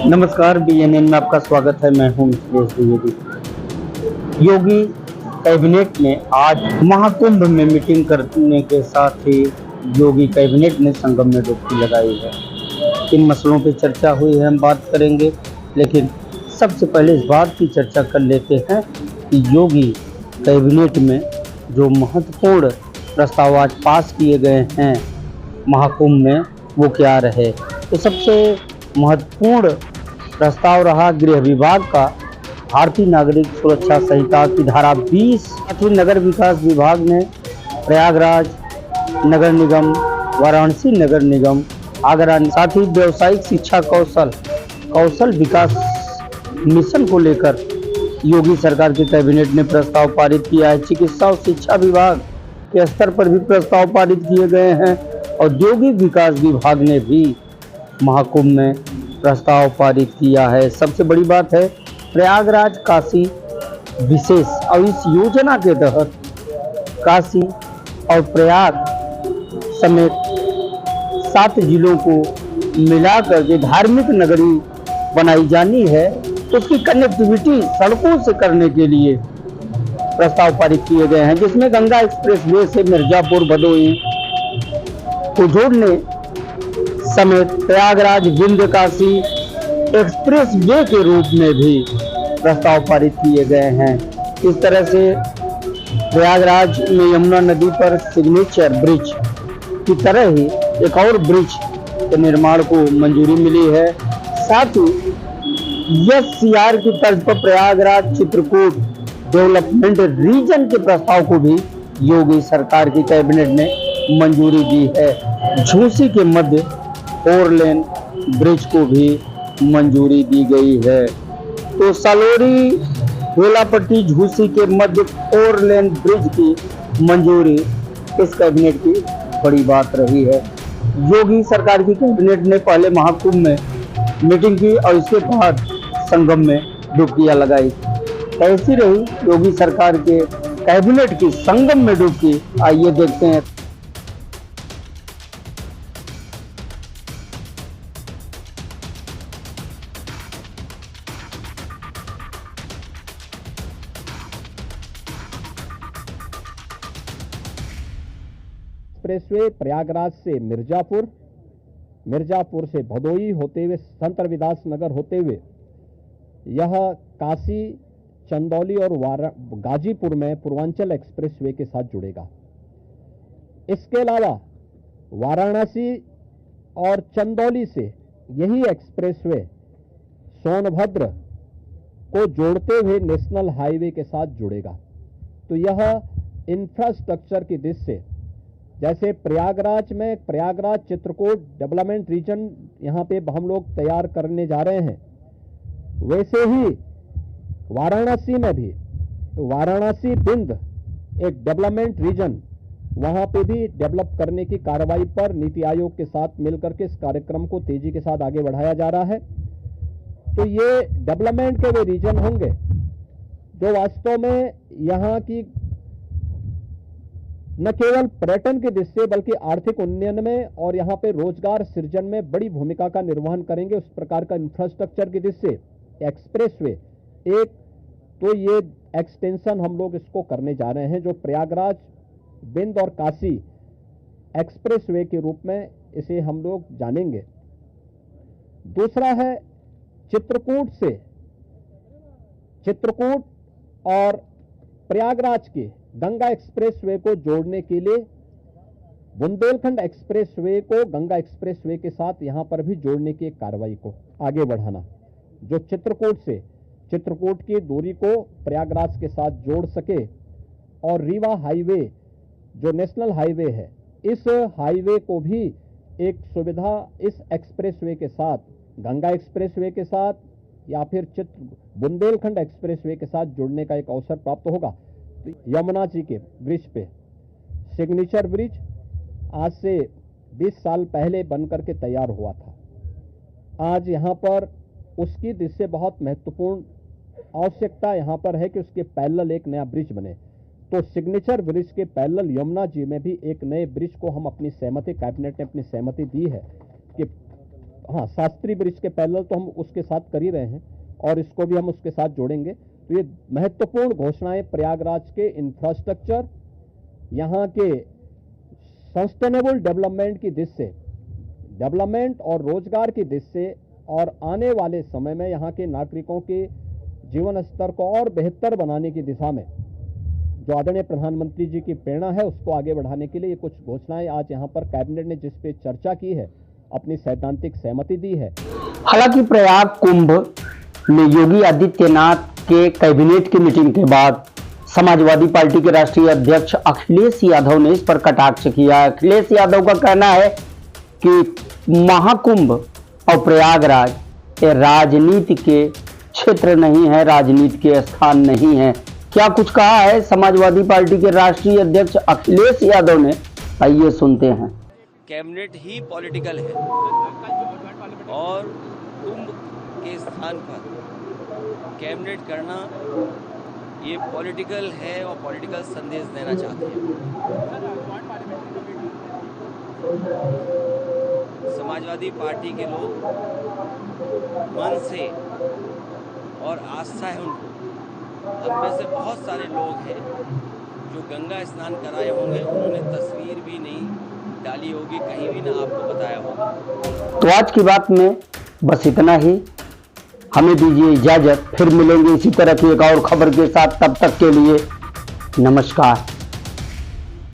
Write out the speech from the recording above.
नमस्कार, बीएनएन में आपका स्वागत है। मैं हूं मिथिलेश द्विवेदी। योगी कैबिनेट ने आज महाकुंभ में मीटिंग करने के साथ ही योगी कैबिनेट ने संगम में डुबकी लगाई है। किन मसलों पर चर्चा हुई है हम बात करेंगे, लेकिन सबसे पहले इस बात की चर्चा कर लेते हैं कि योगी कैबिनेट में जो महत्वपूर्ण प्रस्ताव आज पास किए गए हैं महाकुंभ में, वो क्या रहे। तो सबसे महत्वपूर्ण प्रस्ताव रहा गृह विभाग का भारतीय नागरिक सुरक्षा संहिता की धारा 20। साथ ही नगर विकास विभाग ने प्रयागराज नगर निगम, वाराणसी नगर निगम, आगरा, साथ ही व्यावसायिक शिक्षा कौशल विकास मिशन को लेकर योगी सरकार की कैबिनेट ने प्रस्ताव पारित किया है। चिकित्सा और शिक्षा विभाग के स्तर पर भी प्रस्ताव पारित किए गए हैं। औद्योगिक विकास विभाग ने भी महाकुंभ में प्रस्ताव पारित किया है। सबसे बड़ी बात है प्रयागराज काशी विशेष, और इस योजना के तहत काशी और प्रयाग समेत 7 जिलों को मिलाकर जो धार्मिक नगरी बनाई जानी है, उसकी कनेक्टिविटी सड़कों से करने के लिए प्रस्ताव पारित किए गए हैं, जिसमें गंगा एक्सप्रेसवे से मिर्जापुर भदोही को जोड़ने समेत प्रयागराज विंध्य काशी एक्सप्रेस वे के रूप में भी प्रस्ताव पारित किए गए हैं। इस तरह से प्रयागराज में यमुना नदी पर सिग्नेचर ब्रिज की तरह ही एक और ब्रिज के निर्माण को मंजूरी मिली है। साथ ही एससीआर की तर्ज पर प्रयागराज चित्रकूट डेवलपमेंट रीजन के प्रस्ताव को भी योगी सरकार की कैबिनेट ने मंजूरी दी है। झूसी के मध्य 4 लेन ब्रिज को भी मंजूरी दी गई है। तो सलोरी वेलापट्टी झूसी के मध्य 4 लेन ब्रिज की मंजूरी इस कैबिनेट की बड़ी बात रही है। योगी सरकार की कैबिनेट ने पहले महाकुंभ में मीटिंग की और इसके बाद संगम में डुबकियां लगाई। कैसी रही योगी सरकार के कैबिनेट की संगम में डुबकी, आइए देखते हैं। एक्सप्रेसवे प्रयागराज से मिर्जापुर, मिर्जापुर से भदोही होते हुए संत रविदास नगर होते हुए यह काशी, चंदौली और गाजीपुर में पूर्वांचल एक्सप्रेसवे के साथ जुड़ेगा। इसके अलावा वाराणसी और चंदौली से यही एक्सप्रेसवे सोनभद्र को जोड़ते हुए नेशनल हाईवे के साथ जुड़ेगा। तो यह इंफ्रास्ट्रक्चर की दृष्टि से, जैसे प्रयागराज में प्रयागराज चित्रकूट डेवलपमेंट रीजन यहाँ पे हम लोग तैयार करने जा रहे हैं, वैसे ही वाराणसी में भी वाराणसी बिंद एक डेवलपमेंट रीजन वहाँ पे भी डेवलप करने की कार्रवाई पर नीति आयोग के साथ मिलकर के इस कार्यक्रम को तेजी के साथ आगे बढ़ाया जा रहा है। तो ये डेवलपमेंट के वे रीजन होंगे जो वास्तव में यहाँ की न केवल पर्यटन की दृष्टि से बल्कि आर्थिक उन्नयन में और यहाँ पे रोजगार सृजन में बड़ी भूमिका का निर्वहन करेंगे। उस प्रकार का इंफ्रास्ट्रक्चर की दृष्टि से एक्सप्रेसवे एक, तो ये एक्सटेंशन हम लोग इसको करने जा रहे हैं, जो प्रयागराज बिंद और काशी एक्सप्रेसवे के रूप में इसे हम लोग जानेंगे। दूसरा है चित्रकूट और प्रयागराज के गंगा एक्सप्रेसवे को जोड़ने के लिए बुंदेलखंड एक्सप्रेसवे को गंगा एक्सप्रेसवे के साथ यहां पर भी जोड़ने की एक कार्रवाई को आगे बढ़ाना, जो चित्रकूट की दूरी को प्रयागराज के साथ जोड़ सके और रीवा हाईवे जो नेशनल हाईवे है, इस हाईवे को भी एक सुविधा इस एक्सप्रेसवे के साथ, गंगा एक्सप्रेसवे के साथ या फिर बुंदेलखंड एक्सप्रेसवे के साथ जुड़ने का एक अवसर प्राप्त होगा। तो यमुना जी के ब्रिज पे सिग्नेचर ब्रिज आज से 20 साल पहले बनकर के तैयार हुआ था। आज यहाँ पर उसकी दृष्टि से बहुत महत्वपूर्ण आवश्यकता यहाँ पर है कि उसके पैरेलल एक नया ब्रिज बने। तो सिग्नेचर ब्रिज के पैरेलल यमुना जी में भी एक नए ब्रिज को हम अपनी सहमति, कैबिनेट ने अपनी सहमति दी है कि हाँ, शास्त्री ब्रिज के पैरेलल तो हम उसके साथ कर ही रहे हैं और इसको भी हम उसके साथ जोड़ेंगे। तो ये महत्वपूर्ण घोषणाएं प्रयागराज के इंफ्रास्ट्रक्चर, यहाँ के सस्टेनेबल डेवलपमेंट की दिशा से, डेवलपमेंट और रोजगार की दिशा से, और आने वाले समय में यहाँ के नागरिकों के जीवन स्तर को और बेहतर बनाने की दिशा में जो आदरणीय प्रधानमंत्री जी की प्रेरणा है उसको आगे बढ़ाने के लिए ये कुछ घोषणाएं आज यहाँ पर कैबिनेट ने जिस पे चर्चा की है, अपनी सैद्धांतिक सहमति दी है। हालांकि प्रयाग कुंभ में योगी आदित्यनाथ के कैबिनेट की मीटिंग के बाद समाजवादी पार्टी के राष्ट्रीय अध्यक्ष अखिलेश यादव ने इस पर कटाक्ष किया। अखिलेश यादव का कहना है कि महाकुंभ और प्रयागराज ये राजनीति के क्षेत्र नहीं है, राजनीति के स्थान नहीं है। क्या कुछ कहा है समाजवादी पार्टी के राष्ट्रीय अध्यक्ष अखिलेश यादव ने, आइए सुनते हैं। कैबिनेट ही पॉलिटिकल है और कुंभ के स्थान पर कैबिनेट करना ये पॉलिटिकल है और पॉलिटिकल संदेश देना चाहते हैं। समाजवादी पार्टी के लोग मन से और आस्था है उनको, हम में से बहुत सारे लोग हैं जो गंगा स्नान कराए होंगे, उन्होंने तस्वीर भी नहीं डाली होगी, कहीं भी ना आपको बताया होगा। तो आज की बात में बस इतना ही, हमें दीजिए इजाजत, फिर मिलेंगे इसी तरह की एक और खबर के साथ। तब तक के लिए नमस्कार।